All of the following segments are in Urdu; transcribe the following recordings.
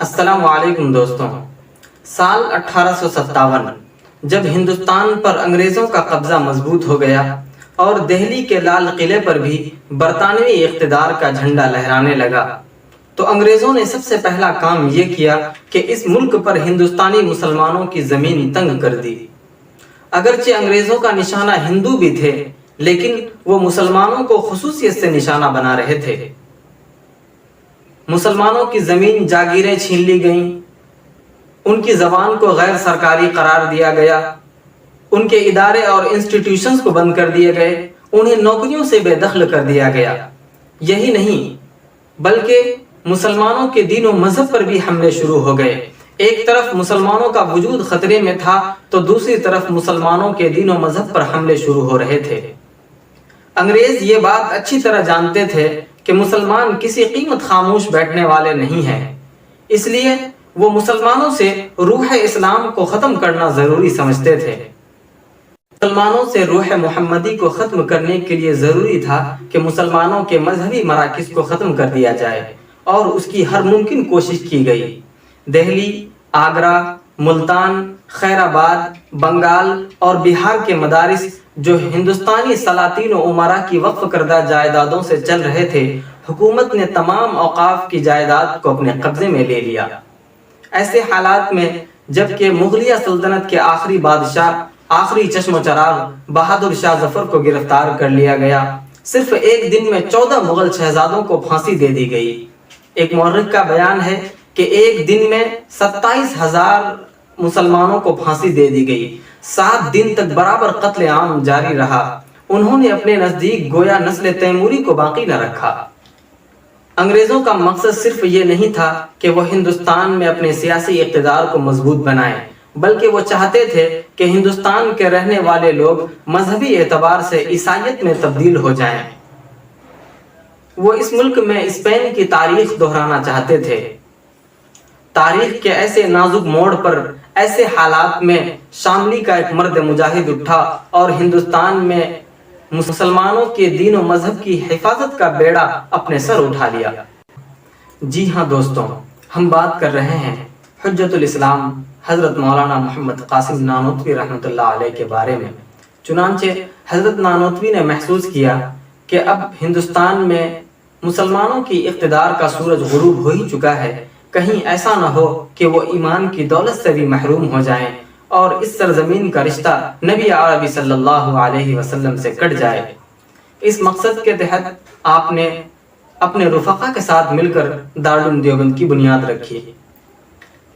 السلام علیکم دوستوں۔ سال 1857 جب ہندوستان پر انگریزوں کا قبضہ مضبوط ہو گیا اور دہلی کے لال قلعے پر بھی برطانوی اقتدار کا جھنڈا لہرانے لگا تو انگریزوں نے سب سے پہلا کام یہ کیا کہ اس ملک پر ہندوستانی مسلمانوں کی زمین تنگ کر دی۔ اگرچہ انگریزوں کا نشانہ ہندو بھی تھے، لیکن وہ مسلمانوں کو خصوصیت سے نشانہ بنا رہے تھے۔ مسلمانوں کی زمین جاگیریں چھین لی گئیں، ان کی زبان کو غیر سرکاری قرار دیا گیا، ان کے ادارے اور انسٹیٹیوشنز کو بند کر دیے گئے، انہیں نوکریوں سے بے دخل کر دیا گیا۔ یہی نہیں بلکہ مسلمانوں کے دین و مذہب پر بھی حملے شروع ہو گئے۔ ایک طرف مسلمانوں کا وجود خطرے میں تھا تو دوسری طرف مسلمانوں کے دین و مذہب پر حملے شروع ہو رہے تھے۔ انگریز یہ بات اچھی طرح جانتے تھے کہ مسلمان کسی قیمت خاموش بیٹھنے والے نہیں ہیں، اس لیے وہ مسلمانوں سے روح اسلام کو ختم کرنا ضروری سمجھتے تھے۔ مسلمانوں سے روح محمدی کو ختم کرنے کے لیے ضروری تھا کہ مسلمانوں کے مذہبی مراکز کو ختم کر دیا جائے، اور اس کی ہر ممکن کوشش کی گئی۔ دہلی، آگرہ، ملتان، خیر آباد، بنگال اور بہار کے مدارس جو ہندوستانی سلاطین و امراء کی وقف کردہ جائیدادوں سے چل رہے تھے، حکومت نے تمام اوقاف کی جائیداد کو اپنے قبضے میں لے لیا۔ ایسے حالات میں جبکہ مغلیہ سلطنت کے آخری بادشاہ، آخری چشم و چراغ بہادر شاہ ظفر کو گرفتار کر لیا گیا، صرف ایک دن میں 14 مغل شہزادوں کو پھانسی دے دی گئی۔ ایک مورخ کا بیان ہے کہ ایک دن میں 27,000 مسلمانوں کو پھانسی دے دی گئی۔ 7 دن تک برابر قتل عام جاری رہا۔ انہوں نے اپنے نزدیک گویا نسل تیموری کو باقی نہ رکھا۔ انگریزوں کا مقصد صرف یہ نہیں تھا کہ وہ ہندوستان میں اپنے سیاسی اقتدار کو مضبوط بنائیں، بلکہ وہ چاہتے تھے کہ ہندوستان کے رہنے والے لوگ مذہبی اعتبار سے عیسائیت میں تبدیل ہو جائیں۔ وہ اس ملک میں اسپین کی تاریخ دہرانا چاہتے تھے۔ تاریخ کے ایسے نازک موڑ پر، ایسے حالات میں شاملی کا ایک مرد مجاہد اٹھا اور ہندوستان میں مسلمانوں کے دین و مذہب کی حفاظت کا بیڑا اپنے سر اٹھا لیا۔ جی ہاں دوستوں، ہم بات کر رہے ہیں حجت الاسلام حضرت مولانا محمد قاسم نانوتوی رحمۃ اللہ علیہ کے بارے میں۔ چنانچہ حضرت نانوتوی نے محسوس کیا کہ اب ہندوستان میں مسلمانوں کی اقتدار کا سورج غروب ہو ہی چکا ہے، کہیں ایسا نہ ہو کہ وہ ایمان کی دولت سے بھی محروم ہو جائیں اور اس سرزمین کا رشتہ نبی عربی صلی اللہ علیہ وسلم سے کٹ جائے۔ اس مقصد کے تحت آپ نے اپنے رفقا کے ساتھ مل کر دارالعلوم دیوبند کی بنیاد رکھی،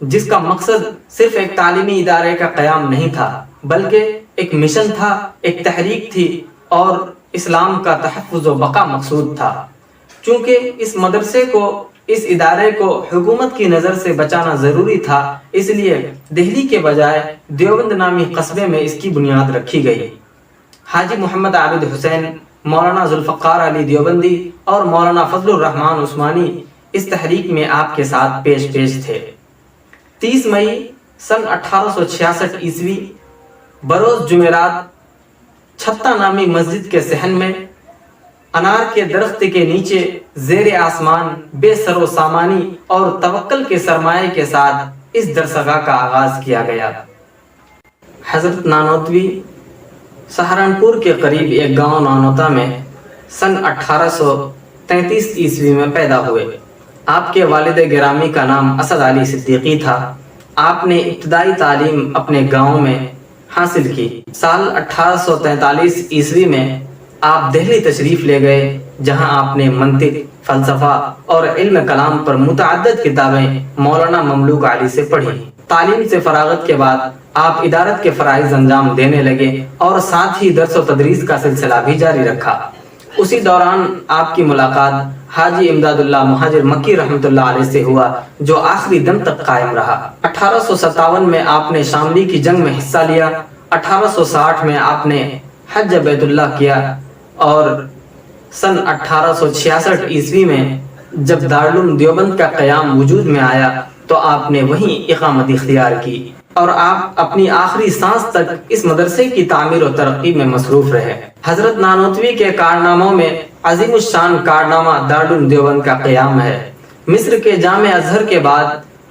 جس کا مقصد صرف ایک تعلیمی ادارے کا قیام نہیں تھا، بلکہ ایک مشن تھا، ایک تحریک تھی، اور اسلام کا تحفظ و بقا مقصود تھا۔ چونکہ اس مدرسے کو، اس ادارے کو حکومت کی نظر سے بچانا ضروری تھا، اس لیے دہلی کے بجائے دیوبند نامی قصبے میں اس کی بنیاد رکھی گئی۔ حاجی محمد عابد حسین، مولانا ذوالفقار علی دیوبندی اور مولانا فضل الرحمن عثمانی اس تحریک میں آپ کے ساتھ پیش تھے۔ 30 مئی سن 1866 عیسوی بروز جمعرات چھتا نامی مسجد کے صحن میں انار کے درخت کے نیچے زیر آسمان بے سر و سامانی اور توکل کے سرمایہ کے ساتھ اس درسگاہ کا آغاز کیا گیا۔ حضرت نانوتوی سہارنپور کے قریب ایک گاؤں نانوتا میں سن 1833 عیسوی میں پیدا ہوئے۔ آپ کے والد گرامی کا نام اسد علی صدیقی تھا۔ آپ نے ابتدائی تعلیم اپنے گاؤں میں حاصل کی۔ سال 1843 عیسوی میں آپ دہلی تشریف لے گئے، جہاں آپ نے منطق، فلسفہ اور علم کلام پر متعدد کتابیں مولانا مملوک علی سے پڑھی۔ تعلیم سے فراغت کے بعد آپ ادارت کے فرائض انجام دینے لگے اور ساتھ ہی درس و تدریس کا سلسلہ بھی جاری رکھا۔ اسی دوران آپ کی ملاقات حاجی امداد اللہ مہاجر مکی رحمۃ اللہ علیہ سے ہوا، جو آخری دم تک قائم رہا۔ 1857 میں آپ نے شاملی کی جنگ میں حصہ لیا۔ 1860 میں آپ نے حج بیت اللہ کیا، اور سن 1866 عیسوی میں جب دارالعلوم دیوبند کا قیام وجود میں آیا تو آپ نے وہیں اقامت اختیار کی، اور آپ اپنی آخری سانس تک اس مدرسے کی تعمیر و ترقی میں مصروف رہے۔ حضرت نانوتوی کے کارناموں میں عظیم الشان کارنامہ دارالعلوم دیوبند کا قیام ہے۔ مصر کے جامع ازہر کے بعد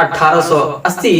1880